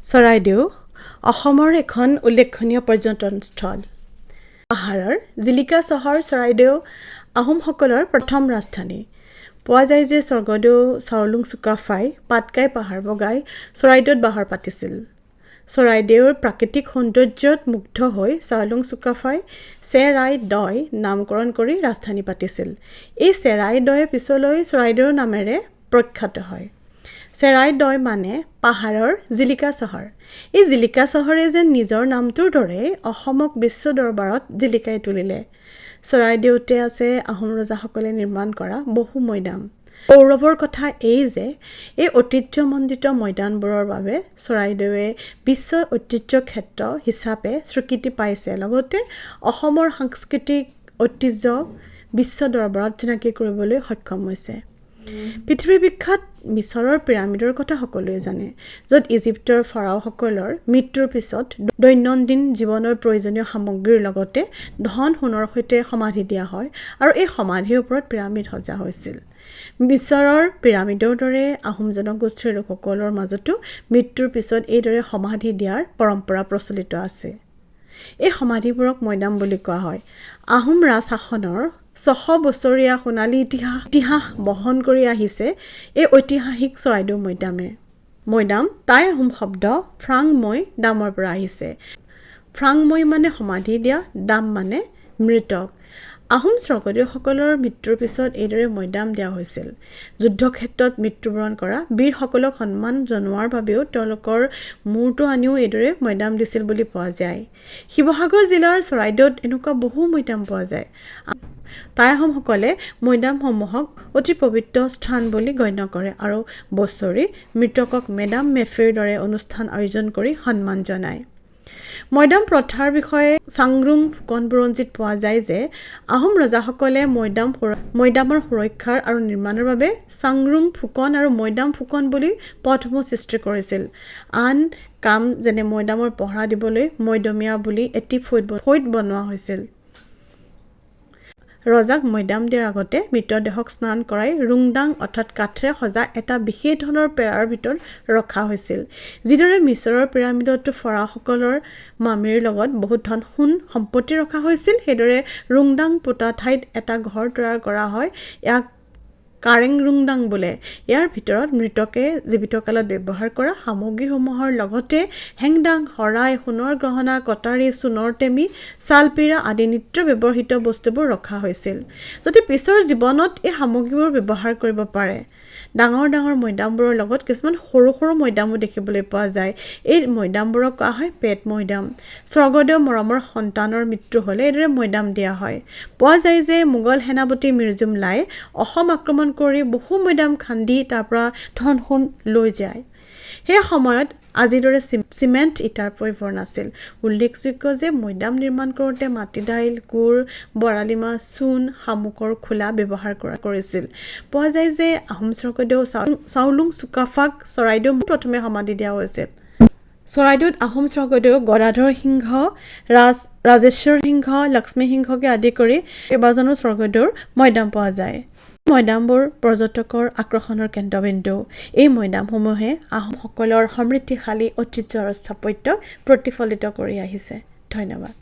চৰাইদেউ অসমৰ এখন উল্লেখনীয় পৰ্যটনস্থল। পাহাৰৰ জিলিকা চহৰ চৰাইদেউ আহোম সকলৰ প্ৰথম ৰাজধানী। পোৱা যায় যে স্বৰ্গদেউ চাওলুং চুকাফাই পাটকাই পাহাৰ বগাই চৰাইদেউত বাহৰ পাতিছিল। চৰাইদেউৰ প্ৰাকৃতিক সৌন্দৰ্যত মুগ্ধ হৈ চাওলুং চুকাফাই চেৰাইদেউ নামকৰণ কৰি ৰাজধানী পাতিছিল। এই চেৰাইদেউয়ে পিছলৈ চৰাইদেউৰ নামেৰে প্ৰখ্যাত হয়। চেৰাইদেউ মানে পাহাৰৰ জিলিকা চহৰ। এই জিলিকা চহৰে যেন নিজৰ নামটোৰ দৰে অসমক বিশ্ব দৰবাৰত জিলিকাই তুলিলে। চৰাইদেউতে আছে আহোম ৰজাসকলে নিৰ্মাণ কৰা বহু মৈদাম। গৌৰৱৰ কথা এই যে এই ঐতিহ্যমণ্ডিত মৈদামবোৰৰ বাবে চৰাইদেউৱে বিশ্ব ঐতিহ্য ক্ষেত্ৰ হিচাপে স্বীকৃতি পাইছে, লগতে অসমৰ সাংস্কৃতিক ঐতিহ্য বিশ্ব দৰবাৰত চিনাকি কৰিবলৈ সক্ষম হৈছে। পৃথিৱী বিখ্যাত মিছৰৰ পিৰামিডৰ কথা সকলোৱে জানে, য'ত ইজিপ্তৰ ফৰাওসকলৰ মৃত্যুৰ পিছত দৈনন্দিন জীৱনৰ প্ৰয়োজনীয় সামগ্ৰীৰ লগতে ধন সোণৰ সৈতে সমাধি দিয়া হয় আৰু এই সমাধিৰ ওপৰত পিৰামিড সজা হৈছিল। মিছৰৰ পিৰামিডৰ দৰে আহোম জনগোষ্ঠীৰ লোকসকলৰ মাজতো মৃত্যুৰ পিছত এইদৰে সমাধি দিয়াৰ পৰম্পৰা প্ৰচলিত আছে। এই সমাধিবোৰক মৈদাম বুলি কোৱা হয়। আহোম ৰাজ শাসনৰ 600 বছৰীয়া সোণালী ইতিহাস বহন কৰি আহিছে এই ঐতিহাসিক চৰাইদেউ মৈদামে। মৈদাম টাই আহোম শব্দ ফ্ৰাংমৈ দামৰ পৰা আহিছে। ফ্ৰাংমৈ মানে সমাধি দিয়া, দাম মানে মৃতক। আহোম স্বৰ্গদেউসকলৰ মৃত্যুৰ পিছত এইদৰে মৈদাম দিয়া হৈছিল। যুদ্ধক্ষেত্ৰত মৃত্যুবৰণ কৰা বীৰসকলক সন্মান জনোৱাৰ বাবেও তেওঁলোকৰ মূৰটো আনিও এইদৰে মৈদাম দিছিল বুলি পোৱা যায়। শিৱসাগৰ জিলাৰ চৰাইদেউত এনেকুৱা বহু মৈদাম পোৱা যায়। টাই আহোমসকলে মৈদামসমূহক অতি পবিত্ৰ স্থান বুলি গণ্য কৰে আৰু বছৰি মৃতকক মেডাম মেফিৰ দৰে অনুষ্ঠান আয়োজন কৰি সন্মান জনায়। মৈদাম প্ৰথাৰ বিষয়ে চাংৰুং ফুকন বুৰঞ্জীত পোৱা যায় যে আহোম ৰজাসকলে মৈদামৰ সুৰক্ষাৰ আৰু নিৰ্মাণৰ বাবে চাংৰুং ফুকন আৰু মৈদাম ফুকন বুলি পদসমূহ সৃষ্টি কৰিছিল। আন কাম যেনে মৈদামৰ পহৰা দিবলৈ মৈদমীয়া বুলি এটি ফৈদ বনোৱা হৈছিল। ৰজাক মৈদাম দিয়াৰ আগতে মৃতদেহক স্নান কৰাই ৰুংদাং অৰ্থাৎ কাঠেৰে সজা এটা বিশেষ ধৰণৰ পেৰাৰ ভিতৰত ৰখা হৈছিল। যিদৰে মিছৰৰ পিৰামিডতো ফৰাসকলৰ মামিৰ লগত বহুত ধন সোণ সম্পত্তি ৰখা হৈছিল, সেইদৰে ৰুংদাং পোতা ঠাইত এটা ঘৰ তৈয়াৰ কৰা হয়। ইয়াক কাৰেং ৰুংদাং বোলে। ইয়াৰ ভিতৰত মৃতকে জীৱিতকালত ব্যৱহাৰ কৰা সামগ্ৰীসমূহৰ লগতে হেংদাং, শৰাই, সোণৰ গহনা, কটাৰী, সোণৰ টেমি, ছালপিৰা আদি নিত্য ব্যৱহৃত বস্তুবোৰ ৰখা হৈছিল, যাতে পিছৰ জীৱনত এই সামগ্ৰীবোৰ ব্যৱহাৰ কৰিব পাৰে। ডাঙৰ ডাঙৰ মৈদামবোৰৰ লগত কিছুমান সৰু সৰু মৈদামো দেখিবলৈ পোৱা যায়। এই মৈদামবোৰক কোৱা হয় পেট মৈদাম। স্বৰ্গদেউ মৰমৰ সন্তানৰ মৃত্যু হ'লে এইদৰে মৈদাম দিয়া হয়। পোৱা যায় যে মোগল সেনাপতি মিৰ জুমলাই অসম আক্ৰমণ কৰি বহু মৈদাম খান্দি তাৰ পৰা ধন সোণ লৈ যায়। সেই সময়ত আজিৰ দৰে চিমেণ্ট ইটাৰ প্ৰয়োজন নাছিল। উল্লেখযোগ্য যে মৈদাম নিৰ্মাণ কৰোঁতে মাটি দাইল, গুড়, বৰালি মাছ, চূণ, শামুকৰ খোলা ব্যৱহাৰ কৰিছিল। পোৱা যায় যে আহোম স্বৰ্গদেউ চাওলুং চুকাফাক চৰাইদেউ প্ৰথমে সমাধি দিয়া হৈছিল। চৰাইদেউত আহোম স্বৰ্গদেউ গদাধৰ সিংহ, ৰাজেশ্বৰ সিংহ, লক্ষ্মী সিংহকে আদি কৰি কেইবাজনো স্বৰ্গদেউৰ মৈদাম পোৱা যায়। মৈদামবোৰ পৰ্যটকৰ আকৰ্ষণৰ কেন্দ্ৰবিন্দু। এই মৈদামসমূহে আহোম সকলৰ সমৃদ্ধিশালী ঐতিহ্য আৰু স্থাপত্যক প্ৰতিফলিত কৰি আহিছে। ধন্যবাদ।